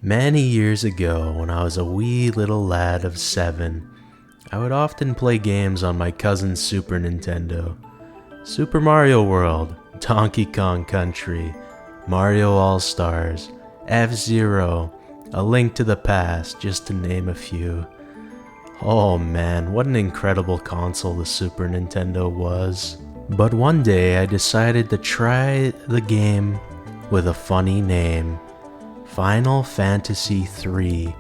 Many years ago, when I was a wee little lad of 7, I would often play games on my cousin's Super Nintendo. Super Mario World, Donkey Kong Country, Mario All-Stars, F-Zero, A Link to the Past, just to name a few. Oh man, what an incredible console the Super Nintendo was. But one day I decided to try the game with a funny name. Final Fantasy III.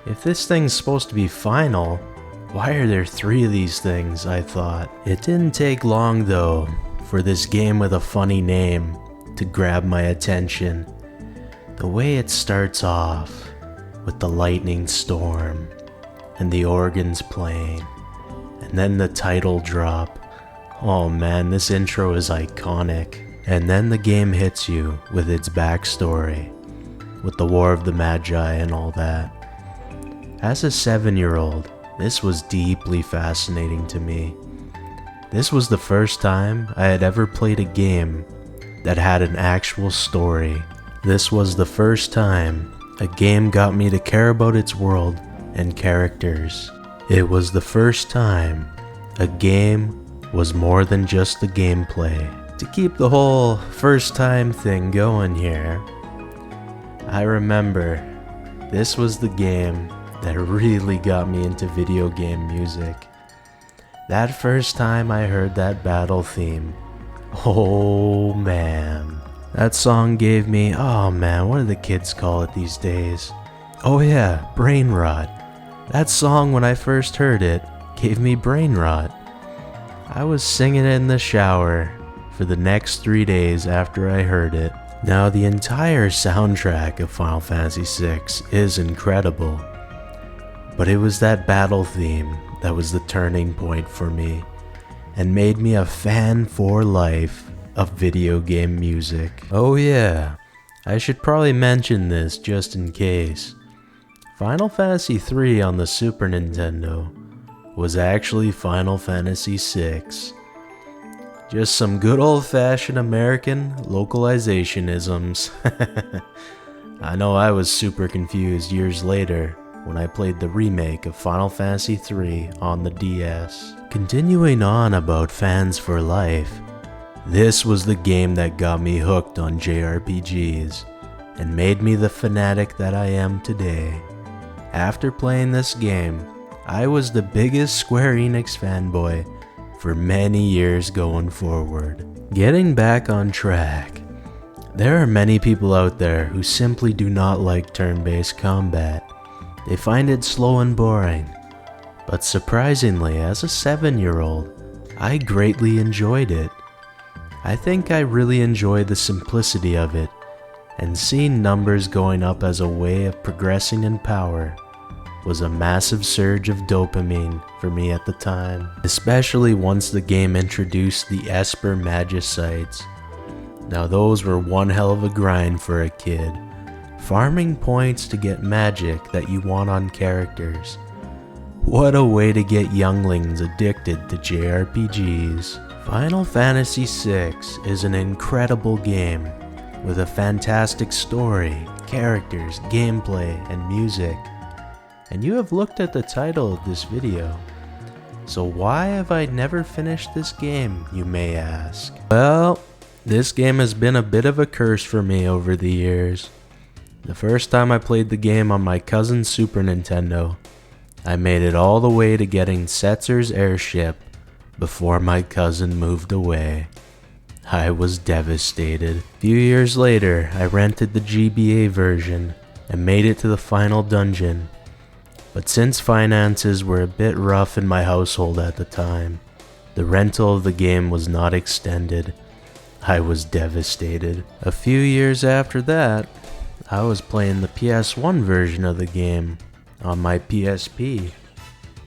If this thing's supposed to be final, why are there 3 of these things, I thought. It didn't take long though for this game with a funny name to grab my attention. The way it starts off with the lightning storm and the organs playing, and then the title drop. Oh man, this intro is iconic. And then the game hits you with its backstory, with the War of the Magi and all that. As a 7-year-old, this was deeply fascinating to me. This was the first time I had ever played a game that had an actual story. This was the first time a game got me to care about its world and characters. It was the first time a game was more than just the gameplay. To keep the whole first time thing going here, I remember this was the game that really got me into video game music. That first time I heard that battle theme, oh man. That song gave me, oh man, what do the kids call it these days? Oh yeah, brain rot. That song, when I first heard it, gave me brain rot. I was singing it in the shower for the next 3 days after I heard it. Now, the entire soundtrack of Final Fantasy VI is incredible, but it was that battle theme that was the turning point for me and made me a fan for life of video game music. Oh yeah, I should probably mention this just in case. Final Fantasy III on the Super Nintendo was actually Final Fantasy VI. Just some good old-fashioned American localizationisms. I know I was super confused years later when I played the remake of Final Fantasy III on the DS. Continuing on about fans for life, this was the game that got me hooked on JRPGs and made me the fanatic that I am today. After playing this game, I was the biggest Square Enix fanboy for many years going forward. Getting back on track, there are many people out there who simply do not like turn-based combat. They find it slow and boring. But surprisingly, as a 7-year-old, I greatly enjoyed it. I think I really enjoyed the simplicity of it, and seeing numbers going up as a way of progressing in power was a massive surge of dopamine for me at the time, especially once the game introduced the Esper Magicites. Now those were one hell of a grind for a kid, farming points to get magic that you want on characters. What a way to get younglings addicted to JRPGs. Final Fantasy VI is an incredible game with a fantastic story, characters, gameplay, and music. And you have looked at the title of this video. So why have I never finished this game, you may ask? Well, this game has been a bit of a curse for me over the years. The first time I played the game on my cousin's Super Nintendo, I made it all the way to getting Setzer's airship before my cousin moved away. I was devastated. A few years later, I rented the GBA version and made it to the final dungeon. But since finances were a bit rough in my household at the time, the rental of the game was not extended. I was devastated. A few years after that, I was playing the PS1 version of the game on my PSP,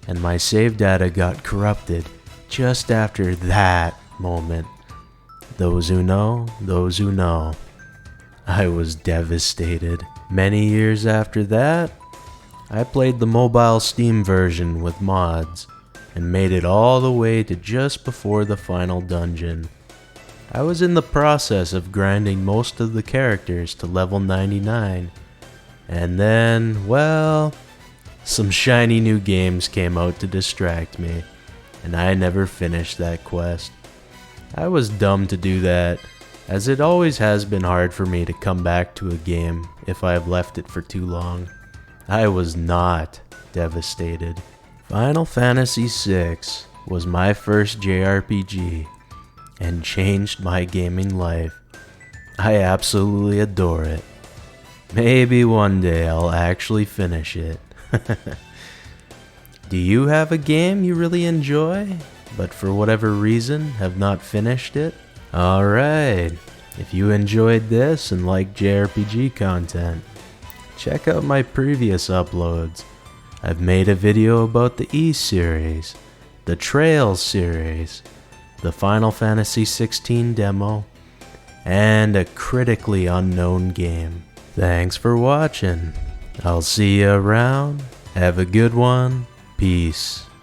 and my save data got corrupted just after that moment. Those who know, those who know. I was devastated. Many years after that, I played the mobile Steam version with mods and made it all the way to just before the final dungeon. I was in the process of grinding most of the characters to level 99 And then, well, some shiny new games came out to distract me, and I never finished that quest. I was dumb to do that, as it always has been hard for me to come back to a game if I have left it for too long. I was not devastated. Final Fantasy VI was my first JRPG and changed my gaming life. I absolutely adore it. Maybe one day I'll actually finish it. Do you have a game you really enjoy, but for whatever reason have not finished it? Alright, if you enjoyed this and like JRPG content, check out my previous uploads. I've made a video about the E series, the Trails series, the Final Fantasy XVI demo, and a critically unknown game. Thanks for watching. I'll see you around. Have a good one. Peace.